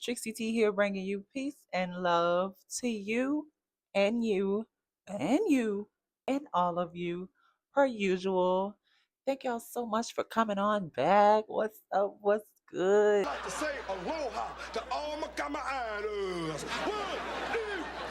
Trixie T here, bringing you peace and love to you and you and you and all of you, per usual. Thank y'all so much for coming on back. What's up? What's good? I'd like to say aloha to all my kama'itas.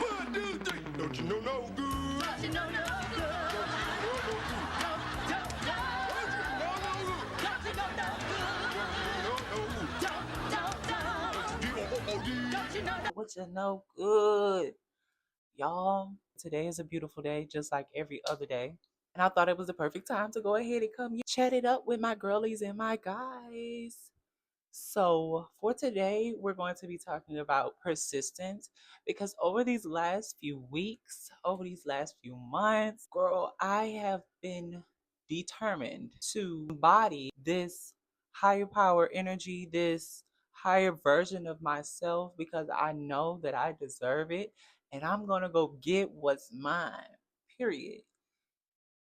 One, two, three. Don't you know no good? Don't you know no good? What you know good, y'all. Today is a beautiful day, just like every other day. And I thought it was the perfect time to go ahead and come chat it up with my girlies and my guys. So, for today, we're going to be talking about persistence because over these last few weeks, over these last few months, girl, I have been determined to embody this higher power energy, this higher version of myself because I know that I deserve it and I'm going to go get what's mine, period.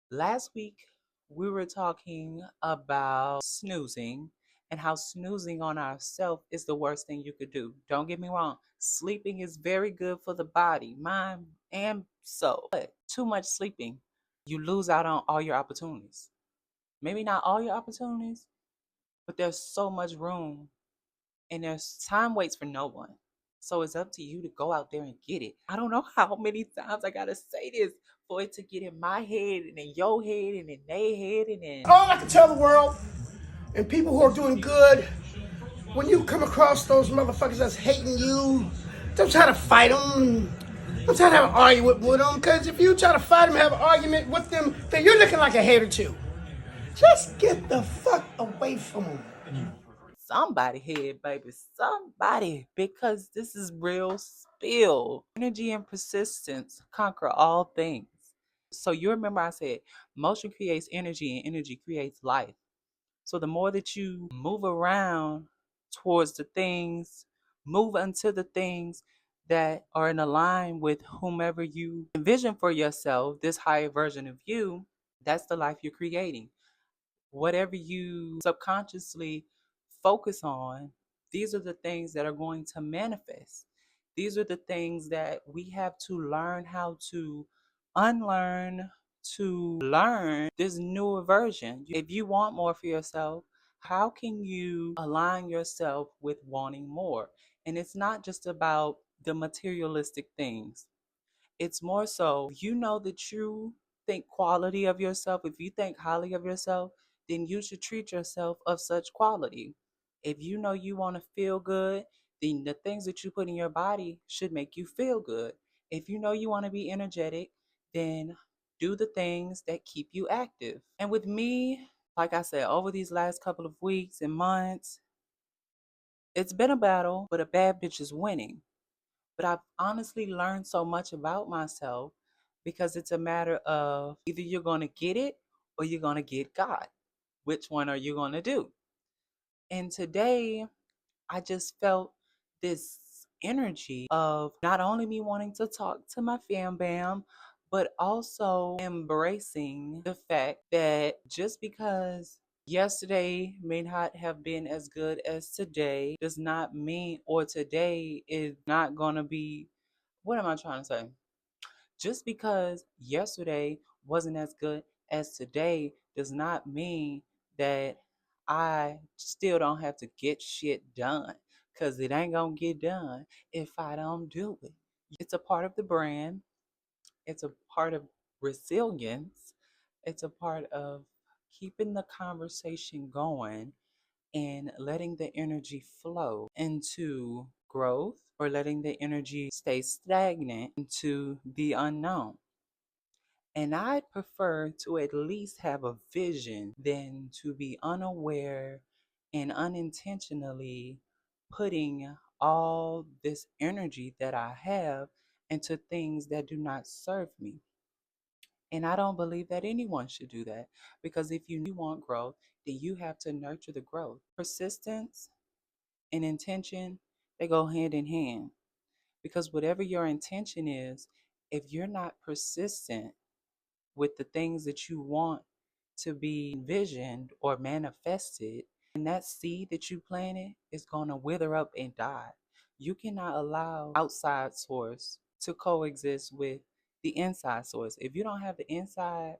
Last week, we were talking about snoozing and how snoozing on ourselves is the worst thing you could do. Don't get me wrong, sleeping is very good for the body, mind, and soul. But too much sleeping, you lose out on all your opportunities. Maybe not all your opportunities, but there's so much room and there's time waits for no one. So it's up to you to go out there and get it. I don't know how many times I gotta say this for it to get in my head and in your head and in their head and in All I can tell the world and people who are doing good, when you come across those motherfuckers that's hating you, don't try to fight them. Don't try to have an argument with them, because if you try to fight them, have an argument with them, then you're looking like a hater too. Just get the fuck away from them. somebody head, baby. Somebody. Because this is real spill. Energy and persistence conquer all things. So you remember I said motion creates energy and energy creates life. So the more that you move around towards the things, move unto the things that are in line with whomever you envision for yourself, this higher version of you, that's the life you're creating. Whatever you subconsciously focus on, these are the things that are going to manifest. These are the things that we have to learn how to unlearn to learn this newer version. If you want more for yourself, how can you align yourself with wanting more? And it's not just about the materialistic things. It's more so, you know that you think quality of yourself. If you think highly of yourself, then you should treat yourself of such quality. If you know you want to feel good, then the things that you put in your body should make you feel good. If you know you want to be energetic, then do the things that keep you active. And with me, like I said, over these last couple of weeks and months, it's been a battle, but a bad bitch is winning. But I've honestly learned so much about myself because it's a matter of either you're going to get it or you're going to get God. Which one are you going to do? And today, I just felt this energy of not only me wanting to talk to my fam bam, but also embracing the fact that just because yesterday may not have been as good as today does not mean, or today is not going to be, what am I trying to say? Just because yesterday wasn't as good as today does not mean that I still don't have to get shit done, because it ain't gonna get done if I don't do it. It's a part of the brand, it's a part of resilience, it's a part of keeping the conversation going and letting the energy flow into growth, or letting the energy stay stagnant into the unknown. And I prefer to at least have a vision than to be unaware and unintentionally putting all this energy that I have into things that do not serve me. And I don't believe that anyone should do that, because if you want growth, then you have to nurture the growth. Persistence and intention, they go hand in hand, because whatever your intention is, if you're not persistent with the things that you want to be envisioned or manifested, and that seed that you planted is going to wither up and die. You cannot allow outside source to coexist with the inside source. If you don't have the inside,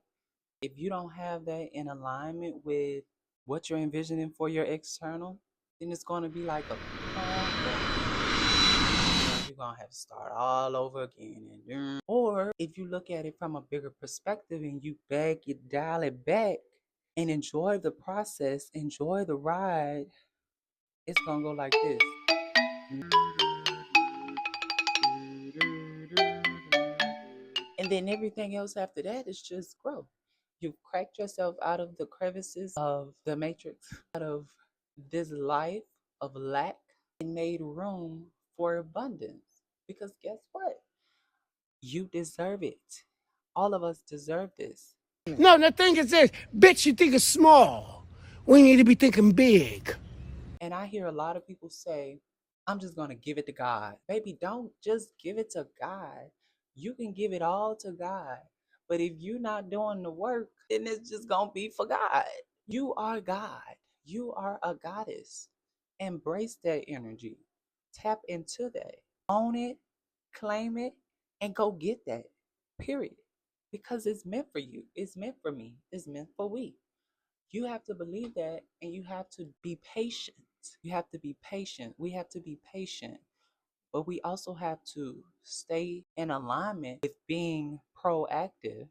if you don't have that in alignment with what you're envisioning for your external, then it's going to be like a you're going to have to start all over again. Or if you look at it from a bigger perspective and you dial it back and enjoy the process, enjoy the ride, it's going to go like this. And then everything else after that is just growth. You've cracked yourself out of the crevices of the matrix, out of this life of lack, and made room for abundance. Because guess what? You deserve it. All of us deserve this. No, the thing is this, bitch, you think it's small. We need to be thinking big. And I hear a lot of people say, I'm just going to give it to God. Baby, don't just give it to God. You can give it all to God. But if you're not doing the work, then it's just going to be for God. You are God. You are a goddess. Embrace that energy. Tap into that. Own it, claim it, and go get that. Period. Because it's meant for you. It's meant for me. It's meant for we. You have to believe that and you have to be patient. You have to be patient. We have to be patient. But we also have to stay in alignment with being proactive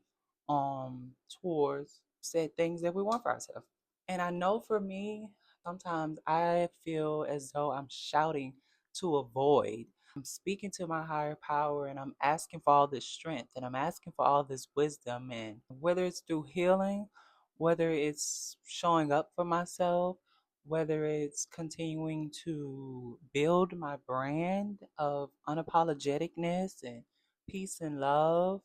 towards said things that we want for ourselves. And I know for me, sometimes I feel as though I'm shouting to avoid. I'm speaking to my higher power and I'm asking for all this strength and I'm asking for all this wisdom. And whether it's through healing, whether it's showing up for myself, whether it's continuing to build my brand of unapologeticness and peace and love,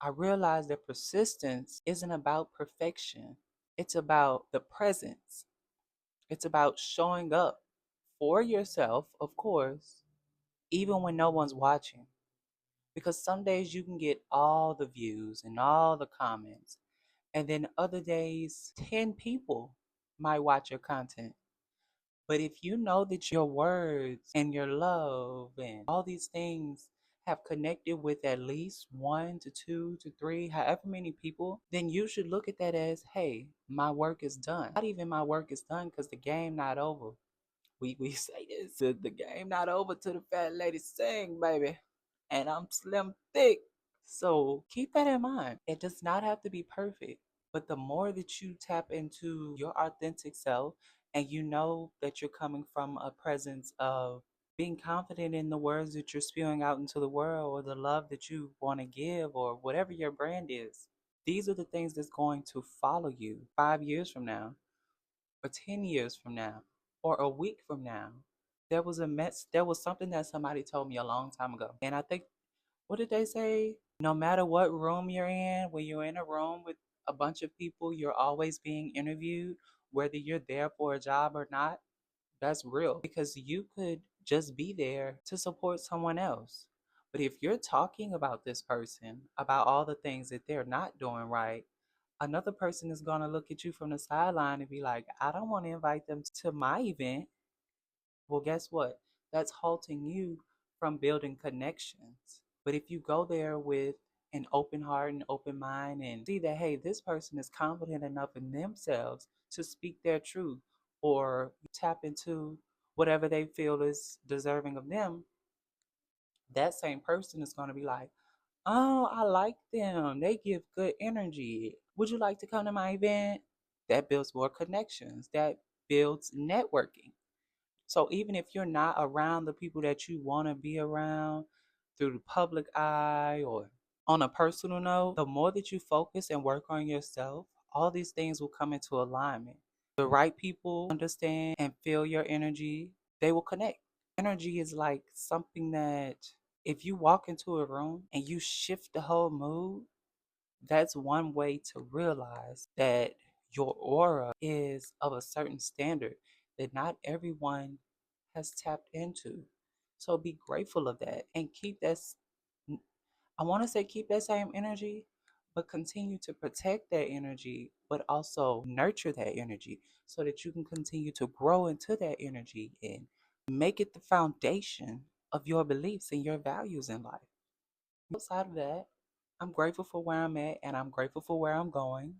I realize that persistence isn't about perfection. It's about the presence. It's about showing up for yourself, of course, even when no one's watching. Because some days you can get all the views and all the comments, and then other days, 10 people might watch your content. But if you know that your words and your love and all these things have connected with at least one to two to three, however many people, then you should look at that as, hey, my work is done. Not even my work is done because the game not over. We say this, the game not over till the fat lady sing, baby. And I'm slim thick. So keep that in mind. It does not have to be perfect, but the more that you tap into your authentic self and you know that you're coming from a presence of being confident in the words that you're spewing out into the world or the love that you want to give or whatever your brand is, these are the things that's going to follow you 5 years from now or 10 years from now or a week from now. There was something that somebody told me a long time ago. And I think, what did they say? No matter what room you're in, when you're in a room with a bunch of people, you're always being interviewed, whether you're there for a job or not. That's real because you could just be there to support someone else. But if you're talking about this person, about all the things that they're not doing right, another person is going to look at you from the sideline and be like, I don't want to invite them to my event. Well, guess what? That's halting you from building connections. But if you go there with an open heart and open mind and see that, hey, this person is confident enough in themselves to speak their truth or tap into whatever they feel is deserving of them, that same person is going to be like, oh, I like them. They give good energy. Would you like to come to my event? That builds more connections, that builds networking. So even if you're not around the people that you want to be around through the public eye or on a personal note, the more that you focus and work on yourself, all these things will come into alignment. The right people understand and feel your energy, they will connect. Energy is like something that if you walk into a room and you shift the whole mood, that's one way to realize that your aura is of a certain standard that not everyone has tapped into. So be grateful of that and keep that. I want to say keep that same energy, but continue to protect that energy, but also nurture that energy so that you can continue to grow into that energy and make it the foundation of your beliefs and your values in life. Outside of that, I'm grateful for where I'm at and I'm grateful for where I'm going.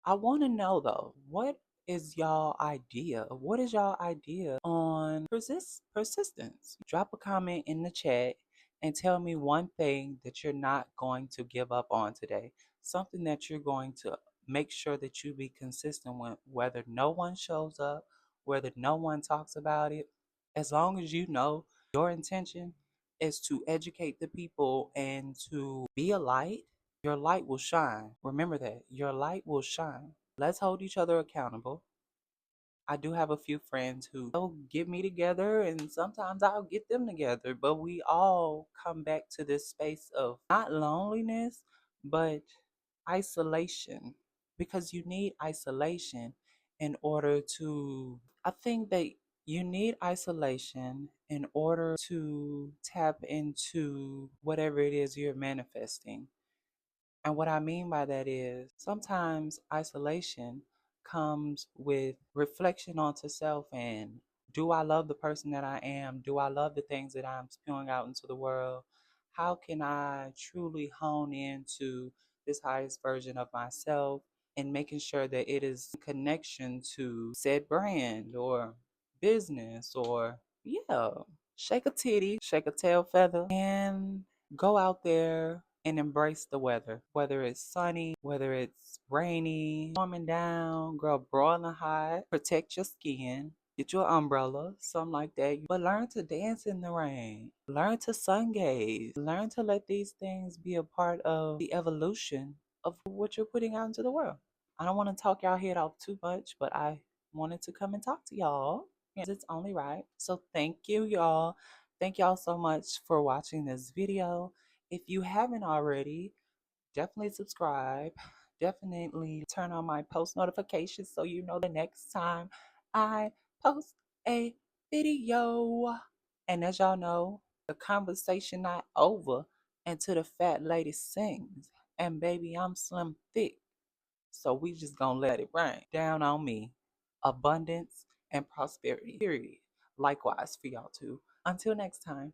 I want to know though, what is y'all idea? What is y'all idea on persistence? Drop a comment in the chat and tell me one thing that you're not going to give up on today. Something that you're going to make sure that you be consistent with, whether no one shows up, whether no one talks about it. As long as you know your intention is to educate the people and to be a light, your light will shine. Remember that. Your light will shine. Let's hold each other accountable. I do have a few friends who will get me together and sometimes I'll get them together, but we all come back to this space of not loneliness, but isolation, because you need isolation in order to, I think that you need isolation in order to tap into whatever it is you're manifesting. And what I mean by that is sometimes isolation comes with reflection onto self and, do I love the person that I am? Do I love the things that I'm spewing out into the world? How can I truly hone into this highest version of myself and making sure that it is in connection to said brand or business or, yeah, shake a titty, shake a tail feather, and go out there and embrace the weather. Whether it's sunny, whether it's rainy, warming down, girl, broiling hot, protect your skin. Get your umbrella, something like that. But learn to dance in the rain. Learn to sun gaze. Learn to let these things be a part of the evolution of what you're putting out into the world. I don't want to talk y'all head off too much, but I wanted to come and talk to y'all. It's only right. So thank you, y'all. Thank y'all so much for watching this video. If you haven't already, definitely subscribe. Definitely turn on my post notifications so you know the next time I post a video. And as y'all know, the conversation not over until the fat lady sings. And baby, I'm slim thick. So we just gonna let it rain down on me. Abundance and prosperity. Period. Likewise for y'all too. Until next time.